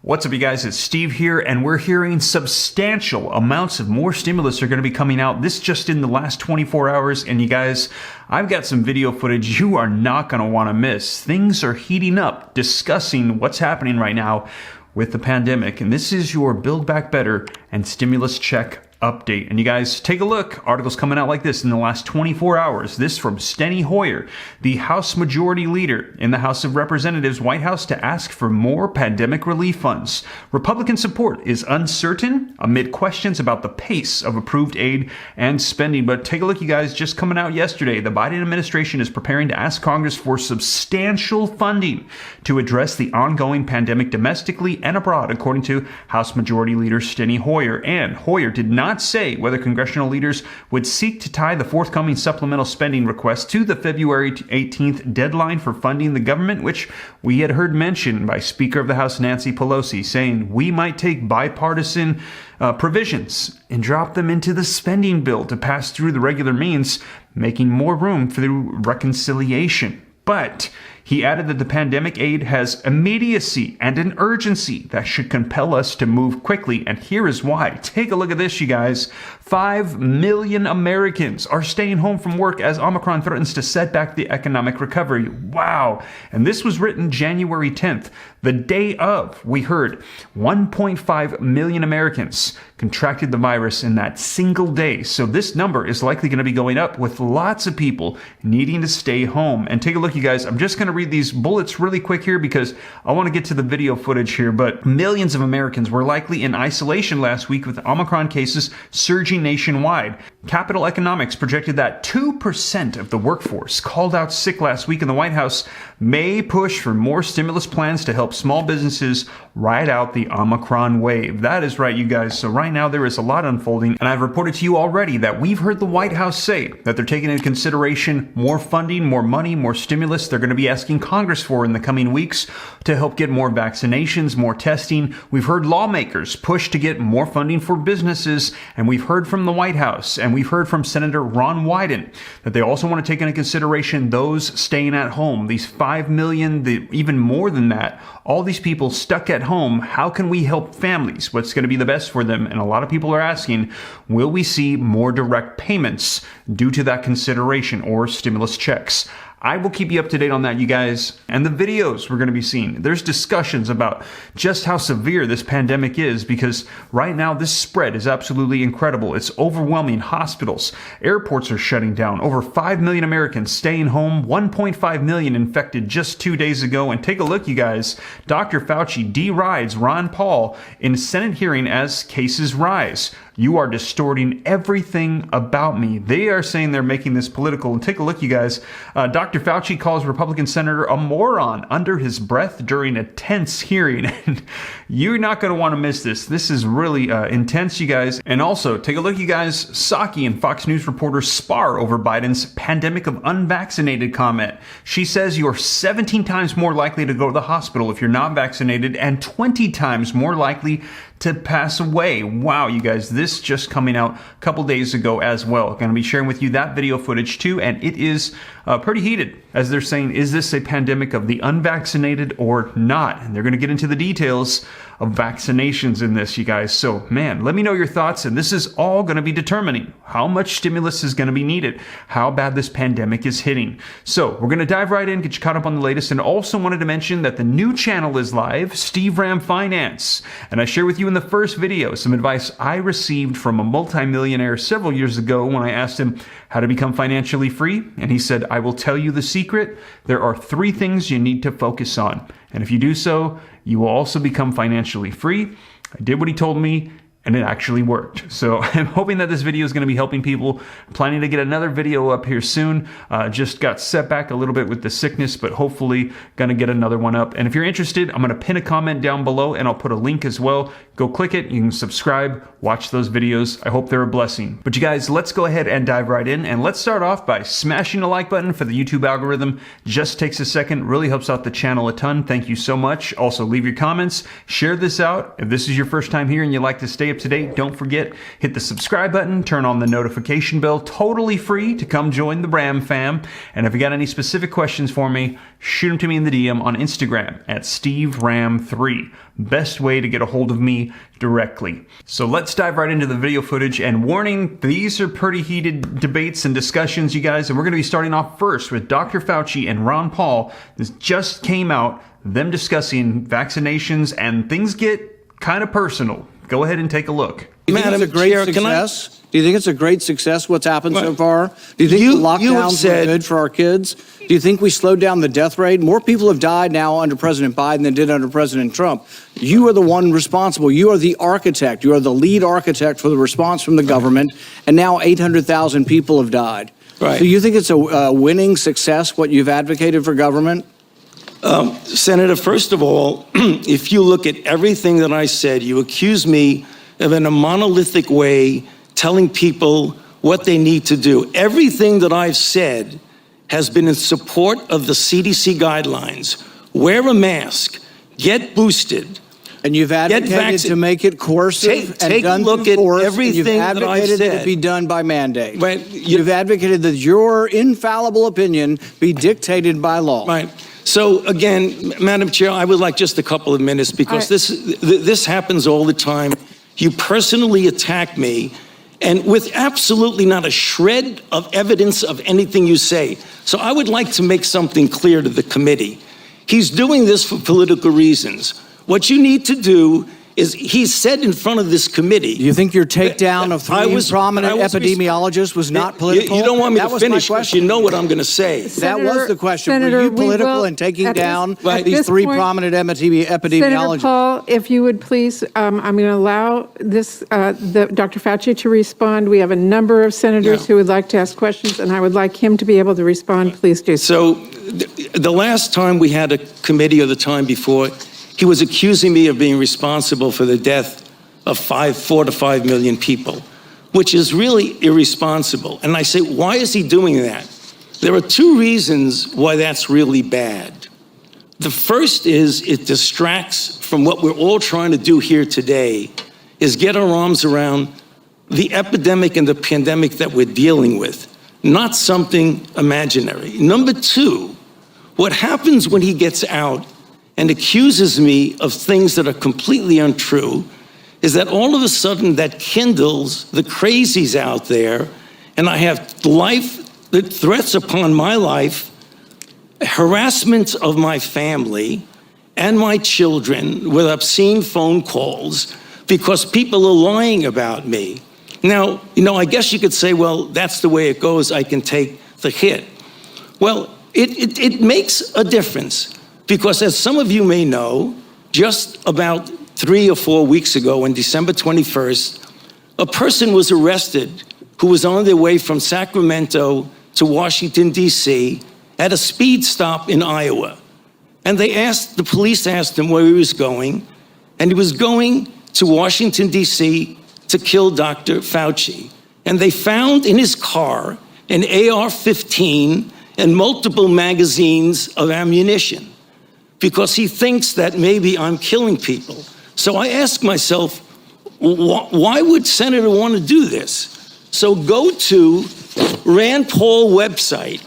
What's up, you guys? It's Steve here, and we're hearing substantial amounts of more stimulus are going to be coming out. This just in the last 24 hours. And you guys, I've got some video footage you are not going to want to miss. Things are heating up, discussing what's happening right now with the pandemic. And this is your Build Back Better and stimulus check update. And you guys, take a look. Articles coming out like this in the last 24 hours. This from Steny Hoyer, the House Majority Leader in the House of Representatives, White House, to ask for more pandemic relief funds. Republican support is uncertain amid questions about the pace of approved aid and spending. But take a look, you guys, just coming out yesterday, the Biden administration is preparing to ask Congress for substantial funding to address the ongoing pandemic domestically and abroad, according to House Majority Leader Steny Hoyer. And Hoyer did not say whether congressional leaders would seek to tie the forthcoming supplemental spending request to the February 18th deadline for funding the government, which we had heard mentioned by Speaker of the House Nancy Pelosi, saying we might take bipartisan provisions and drop them into the spending bill to pass through the regular means, making more room for the reconciliation. But he added that the pandemic aid has immediacy and an urgency that should compel us to move quickly. And here is why. Take a look at this, you guys. 5 million Americans are staying home from work as Omicron threatens to set back the economic recovery. Wow. And this was written January 10th, the day of, we heard 1.5 million Americans contracted the virus in that single day. So this number is likely going to be going up with lots of people needing to stay home. And take a look, you guys. I'm just going to read these bullets really quick here because I want to get to the video footage here. But millions of Americans were likely in isolation last week with Omicron cases surging nationwide. Capital Economics projected that 2% of the workforce called out sick last week, in the White House may push for more stimulus plans to help small businesses ride out the Omicron wave. That is right, you guys. So right now there is a lot unfolding, and I've reported to you already that we've heard the White House say that they're taking into consideration more funding, more money, more stimulus they're going to be asking Congress for in the coming weeks to help get more vaccinations, more testing. We've heard lawmakers push to get more funding for businesses, and we've heard from the White House, and we've heard from Senator Ron Wyden that they also want to take into consideration those staying at home, these 5 million, even more than that, all these people stuck at home. How can we help families? What's going to be the best for them? And a lot of people are asking, will we see more direct payments due to that consideration or stimulus checks? I will keep you up to date on that, you guys. And the videos we're going to be seeing, there's discussions about just how severe this pandemic is, because right now this spread is absolutely incredible. It's overwhelming hospitals. Airports are shutting down. Over 5 million Americans staying home. 1.5 million infected just 2 days ago. And take a look, you guys. Dr. Fauci derides Ron Paul in Senate hearing as cases rise. You are distorting everything about me. They are saying they're making this political. And take a look, you guys. Dr. Fauci calls Republican Senator a moron under his breath during a tense hearing. And you're not going to want to miss this. This is really intense, you guys. And also, take a look, you guys. Psaki and Fox News reporters spar over Biden's pandemic of unvaccinated comment. She says you're 17 times more likely to go to the hospital if you're not vaccinated and 20 times more likely to pass away. Wow, you guys, this just coming out a couple days ago as well. Going to be sharing with you that video footage too, and it is pretty heated, as they're saying, is this a pandemic of the unvaccinated or not? And they're going to get into the details of vaccinations in this, you guys. So, man, let me know your thoughts, and this is all going to be determining how much stimulus is going to be needed, how bad this pandemic is hitting. So, we're going to dive right in, get you caught up on the latest, and also wanted to mention that the new channel is live, Steve Ram Finance. And I share with you in the first video some advice I received from a multimillionaire several years ago when I asked him how to become financially free. And he said, I will tell you the secret. There are 3 things you need to focus on. And if you do so, you will also become financially free. I did what he told me, and it actually worked. So I'm hoping that this video is going to be helping people. Planning to get another video up here soon. Just got set back a little bit with the sickness, but hopefully going to get another one up. And if you're interested, I'm going to pin a comment down below, and I'll put a link as well. Go click it. You can subscribe, watch those videos. I hope they're a blessing. But you guys, let's go ahead and dive right in. And let's start off by smashing the like button for the YouTube algorithm. Just takes a second. Really helps out the channel a ton. Thank you so much. Also, leave your comments. Share this out. If this is your first time here and you'd like to stay up to date, don't forget, hit the subscribe button, turn on the notification bell, totally free to come join the Ram fam. And if you got any specific questions for me, shoot them to me in the DM on Instagram at SteveRam3. Best way to get a hold of me directly. So let's dive right into the video footage, and warning, these are pretty heated debates and discussions, you guys, and we're going to be starting off first with Dr. Fauci and Ron Paul. This just came out, them discussing vaccinations, and things get kind of personal. Go ahead and take a look. Do you think it's a great success? Do you think it's a great success what's happened so far? Do you think the lockdowns were good for our kids? Do you think we slowed down the death rate? More people have died now under President Biden than did under President Trump. You are the one responsible. You are the architect. You are the lead architect for the response from the government. And now 800,000 people have died. Right. So you think it's a winning success, what you've advocated for government? Senator, first of all, if you look at everything that I said, you accuse me of in a monolithic way telling people what they need to do. Everything that I've said has been in support of the CDC guidelines. Wear a mask, get boosted. And you've advocated to make it coercive take done a look through at force, everything and you've that I've advocated that said. it be done by mandate. Right. You've advocated that your infallible opinion be dictated by law. Right. So again, Madam Chair, I would like just a couple of minutes because this happens all the time. You personally attack me, and with absolutely not a shred of evidence of anything you say. So I would like to make something clear to the committee. He's doing this for political reasons. What you need to do is, he said in front of this committee. Do you think your takedown of three prominent epidemiologists was not political? You don't want me to finish, my because you know what I'm going to say. That was the question. Senator, were you political in taking down these three prominent epidemiologists? Senator Paul, if you would please, I'm going to allow this, Dr. Fauci to respond. We have a number of senators who would like to ask questions, and I would like him to be able to respond. Please do so. So the last time we had a committee, or the time before, he was accusing me of being responsible for the death of 4 to 5 million people, which is really irresponsible. And I say, why is he doing that? There are two reasons why that's really bad. The first is it distracts from what we're all trying to do here today, is get our arms around the epidemic and the pandemic that we're dealing with, not something imaginary. Number two, what happens when he gets out and accuses me of things that are completely untrue is that all of a sudden that kindles the crazies out there, and I have threats upon my life, harassment of my family and my children with obscene phone calls because people are lying about me. Now, I guess you could say, well, that's the way it goes. I can take the hit. Well, it makes a difference. Because as some of you may know, just about 3 or 4 weeks ago, on December 21st, a person was arrested who was on their way from Sacramento to Washington, D.C. at a speed stop in Iowa. And the police asked him where he was going, and he was going to Washington, D.C. to kill Dr. Fauci. And they found in his car an AR-15 and multiple magazines of ammunition, because he thinks that maybe I'm killing people. So I ask myself, why would Senator want to do this? So go to Rand Paul website,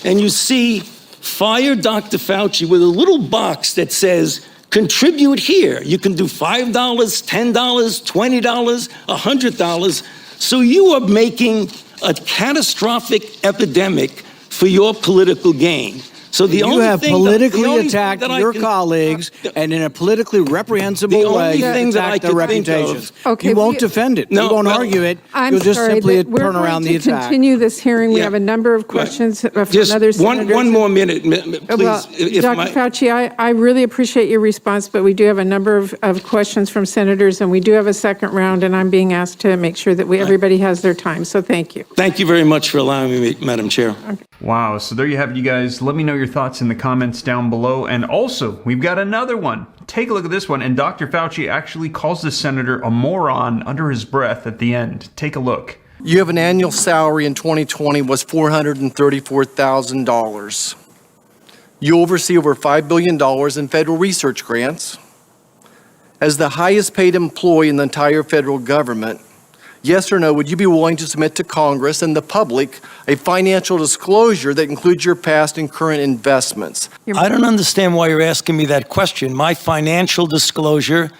and you see Fire Dr. Fauci with a little box that says, contribute here. You can do $5, $10, $20, $100. So you are making a catastrophic epidemic for your political gain. So you have politically attacked your colleagues and in a politically reprehensible way attacked their reputations. Okay, you won't defend it. You won't argue it. You'll just simply turn around the attack. We're going to continue this hearing. We have a number of questions from other senators. One more minute, please. Well, Dr. Fauci, I really appreciate your response, but we do have a number of questions from senators, and we do have a second round, and I'm being asked to make sure that everybody has their time. So thank you. Thank you very much for allowing me, Madam Chair. Okay. Wow, so there you have it, you guys. Let me know your thoughts in the comments down below. And also, we've got another one. Take a look at this one. And Dr. Fauci actually calls the senator a moron under his breath at the end. Take a look. You have an annual salary in 2020 was $434,000. You oversee over $5 billion in federal research grants. as the highest paid employee in the entire federal government, yes or no, would you be willing to submit to Congress and the public a financial disclosure that includes your past and current investments? I don't understand why you're asking me that question. My financial disclosure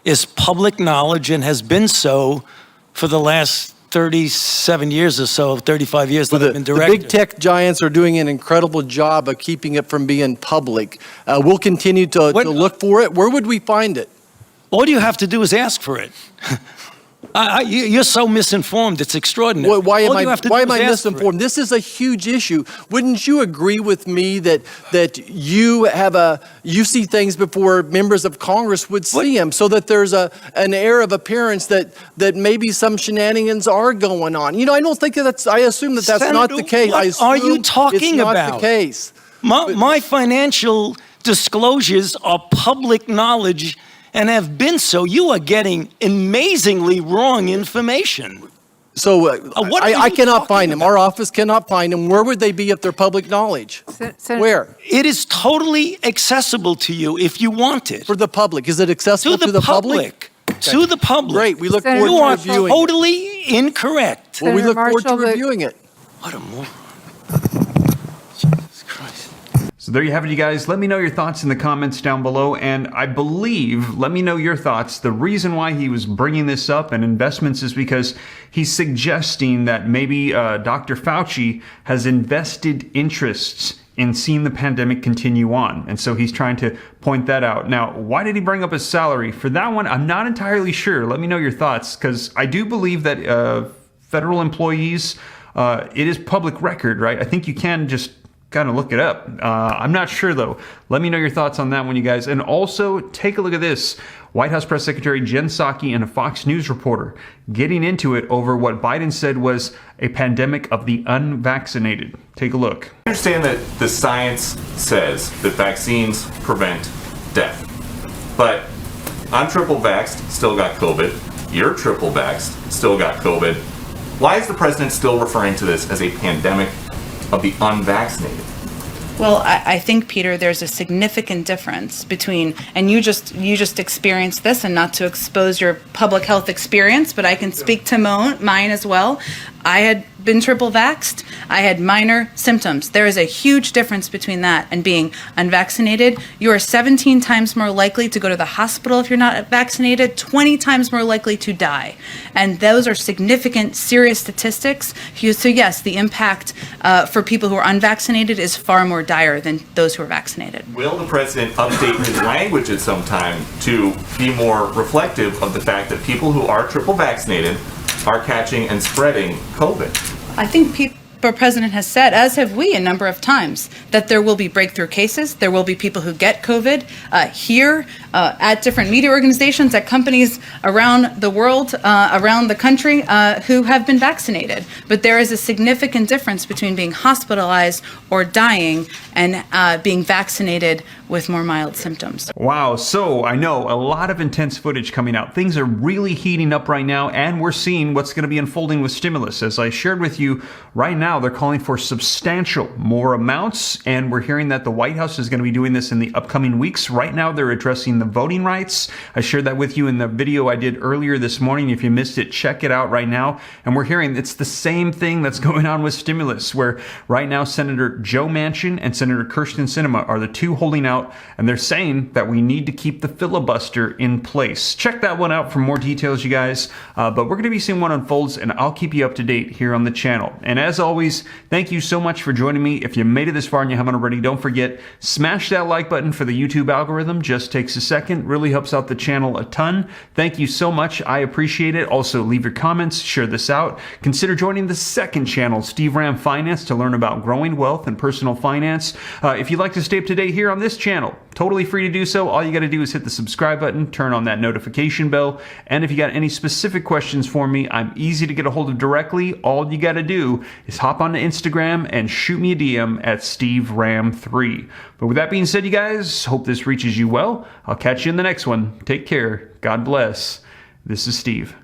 is public knowledge and has been so for the last 37 years or so, 35 years that I've been director. The big tech giants are doing an incredible job of keeping it from being public. We'll continue to look for it. Where would we find it? All you have to do is ask for it. You're so misinformed. It's extraordinary. Why am I misinformed? This is a huge issue. Wouldn't you agree with me that you see things before members of Congress would see them, so that there's an air of appearance that maybe some shenanigans are going on? You know, I don't think that's. I assume that's Senator, not the case. What are you talking about? It's not the case. My financial disclosures are public knowledge and have been so. You are getting amazingly wrong information. So I cannot find them. Our office cannot find them. Where would they be if they're public knowledge? Where? It is totally accessible to you if you want it. For the public. Is it accessible to the public? To the public. Great. We look forward You to are reviewing totally incorrect. Well, we Senator look forward to Marshall, reviewing it. What a moron. Jesus Christ. So there you have it, you guys. Let me know your thoughts in the comments down below. And I believe, let me know your thoughts. The reason why he was bringing this up and investments is because he's suggesting that maybe Dr. Fauci has invested interests in seeing the pandemic continue on. And so he's trying to point that out. Now, why did he bring up his salary? For that one, I'm not entirely sure. Let me know your thoughts, because I do believe that federal employees, it is public record, right? I think you can just kind of look it up. I'm not sure, though. Let me know your thoughts on that one, you guys. And also, take a look at this. White House Press Secretary Jen Psaki and a Fox News reporter getting into it over what Biden said was a pandemic of the unvaccinated. Take a look. I understand that the science says that vaccines prevent death. But I'm triple vaxxed, still got COVID. You're triple vaxxed, still got COVID. Why is the president still referring to this as a pandemic of the unvaccinated? Well, I think, Peter, there's a significant difference between, and you just experienced this, and not to expose your public health experience, but I can speak to mine as well. I had been triple vaxxed. I had minor symptoms. There is a huge difference between that and being unvaccinated. You are 17 times more likely to go to the hospital if you're not vaccinated, 20 times more likely to die. And those are significant, serious statistics. So yes, the impact for people who are unvaccinated is far more dire than those who are vaccinated. Will the president update his language at some time to be more reflective of the fact that people who are triple vaccinated are catching and spreading COVID? I think the president has said, as have we a number of times, that there will be breakthrough cases. There will be people who get COVID here, at different media organizations, at companies around the world, around the country, who have been vaccinated. But there is a significant difference between being hospitalized or dying and being vaccinated with more mild symptoms. Wow, so I know a lot of intense footage coming out. Things are really heating up right now, and we're seeing what's going to be unfolding with stimulus. As I shared with you, right now they're calling for substantial more amounts, and we're hearing that the White House is going to be doing this in the upcoming weeks. Right now they're addressing the voting rights. I shared that with you in the video I did earlier this morning. If you missed it, check it out right now. And we're hearing it's the same thing that's going on with stimulus, where right now Senator Joe Manchin and Senator Kyrsten Sinema are the two holding out, and they're saying that we need to keep the filibuster in place. Check that one out for more details, you guys. But we're going to be seeing what unfolds, and I'll keep you up to date here on the channel. And as always, thank you so much for joining me. If you made it this far and you haven't already, don't forget, smash that like button for the YouTube algorithm. Just takes a second, really helps out the channel a ton. Thank you so much. I appreciate it. Also, leave your comments, share this out. Consider joining the second channel, Steve Ram Finance, to learn about growing wealth and personal finance. If you'd like to stay up to date here on this channel, totally free to do so. All you got to do is hit the subscribe button, turn on that notification bell, and if you got any specific questions for me, I'm easy to get a hold of directly. All you got to do is hop onto Instagram and shoot me a DM at SteveRam3. But with that being said, you guys, hope this reaches you well. I'll catch you in the next one. Take care. God bless. This is Steve.